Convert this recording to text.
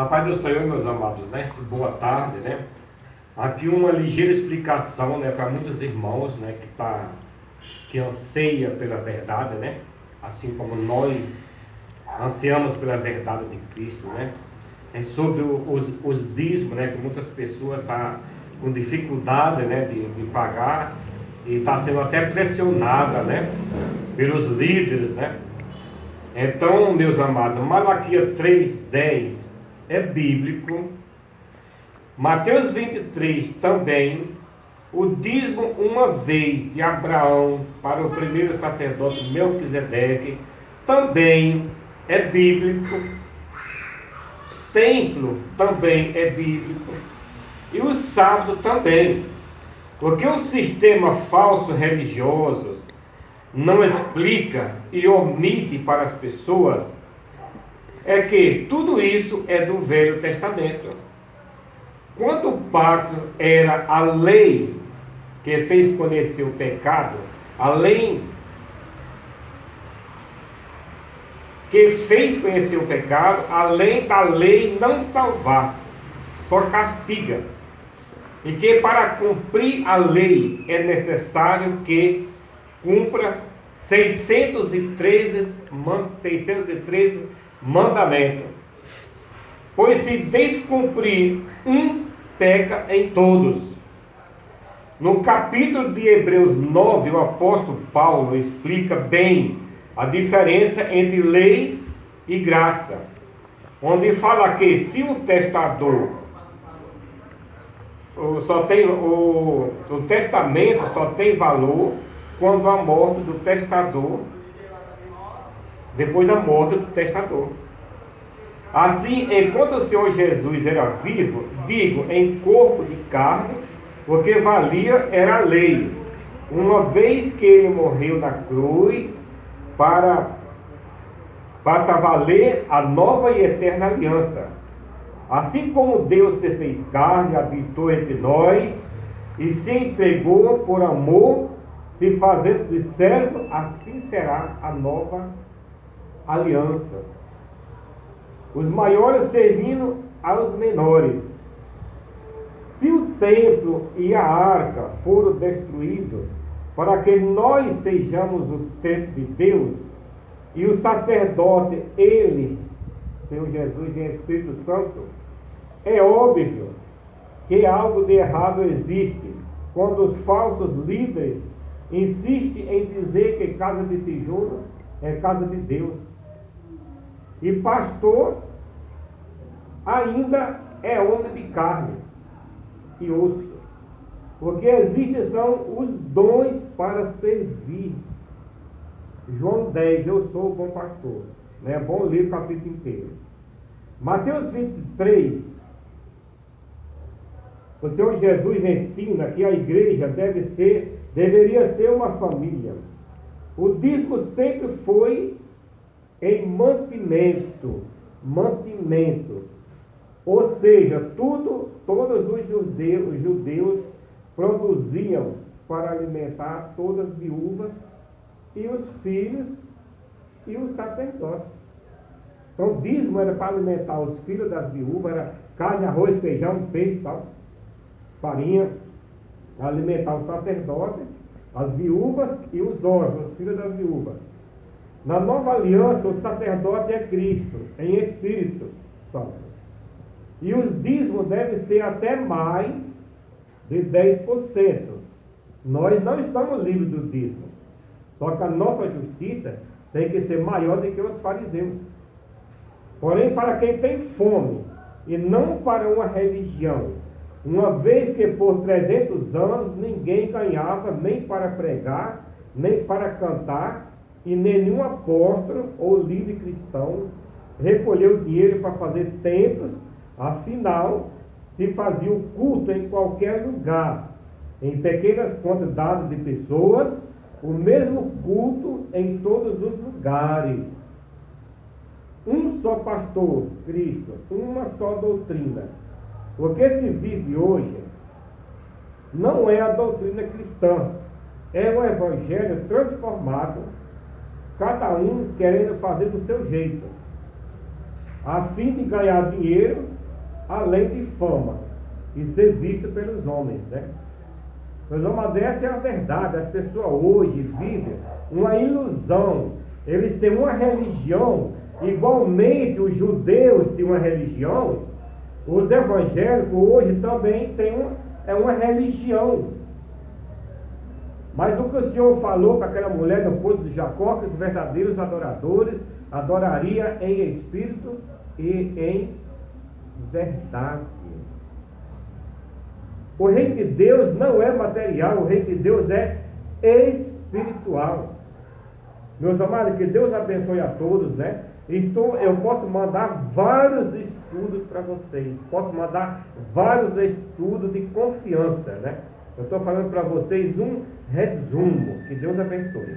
A paz do Senhor, meus amados, né? Boa tarde, né? Aqui uma ligeira explicação, né, para muitos irmãos, né, que anseia pela verdade, né? Assim como nós ansiamos pela verdade de Cristo, né? É sobre os dízimos, né? Que muitas pessoas estão com dificuldade, né, de pagar e está sendo até pressionada, né, pelos líderes, né? Então, meus amados, Malaquias 3:10 é bíblico. Mateus 23 também. O dízimo uma vez de Abraão para o primeiro sacerdote Melquisedeque também é bíblico. Templo também é bíblico. E o sábado também. Porque o sistema falso religioso não explica e omite para as pessoas é que tudo isso é do Velho Testamento. Quando o pacto era a lei que fez conhecer o pecado, além que fez conhecer o pecado, além da lei não salvar, só castiga. E que para cumprir a lei é necessário que cumpra 613 mandamentos. Pois se descumprir um, peca em todos. No capítulo de Hebreus 9, o apóstolo Paulo explica bem a diferença entre lei e graça, onde fala que se o testador o testamento só tem valor quando a morte do testador, depois da morte do testador. Assim, enquanto o Senhor Jesus era vivo, digo, em corpo de carne, o que valia era a lei, uma vez que ele morreu na cruz para valer a nova e eterna aliança. Assim como Deus se fez carne, habitou entre nós e se entregou por amor, se fazendo de servo, assim será a nova aliança. Os maiores servindo aos menores. Se o templo e a arca foram destruídos para que nós sejamos o templo de Deus, e o sacerdote, ele, Senhor Jesus em Espírito Santo, é óbvio que algo de errado existe quando os falsos líderes insistem em dizer que casa de tijolo é casa de Deus. E pastor ainda é homem de carne e osso. Porque existem são os dons para servir. João 10, eu sou o bom pastor. É bom ler o capítulo inteiro. Mateus 23, o Senhor Jesus ensina que a igreja deveria ser uma família. O dízimo sempre foi em mantimento. Ou seja, todos os judeus produziam para alimentar todas as viúvas e os filhos e os sacerdotes. Então, o dízimo era para alimentar os filhos das viúvas, era carne, arroz, feijão, peixe, tal, farinha, alimentar os sacerdotes, as viúvas e os órfãos, os filhos das viúvas. Na nova aliança, o sacerdote é Cristo, em Espírito Santo. E os dízimos devem ser até mais de 10%. Nós não estamos livres do dízimo. Só que a nossa justiça tem que ser maior do que os fariseus. Porém, para quem tem fome, e não para uma religião, uma vez que por 300 anos ninguém ganhava nem para pregar, nem para cantar, e nenhum apóstolo ou líder cristão recolheu dinheiro para fazer templos, afinal, se fazia o culto em qualquer lugar, em pequenas quantidades de pessoas, o mesmo culto em todos os lugares. Um só pastor, Cristo, uma só doutrina. O que se vive hoje não é a doutrina cristã, é o evangelho transformado, cada um querendo fazer do seu jeito. a fim de ganhar dinheiro, além de fama, e ser visto pelos homens, né? Meus amados, essa é a verdade. As pessoas hoje vivem uma ilusão. Eles têm uma religião, igualmente os judeus têm uma religião, os evangélicos hoje também têm uma religião. Mas o que o Senhor falou para aquela mulher no poço de Jacó, que os verdadeiros adoradores adorariam em espírito e em verdade. O reino de Deus não é material, o reino de Deus é espiritual. Meus amados, que Deus abençoe a todos, né? Eu posso mandar vários estudos para vocês, posso mandar vários estudos de confiança, né? Eu estou falando para vocês um resumo. Que Deus abençoe.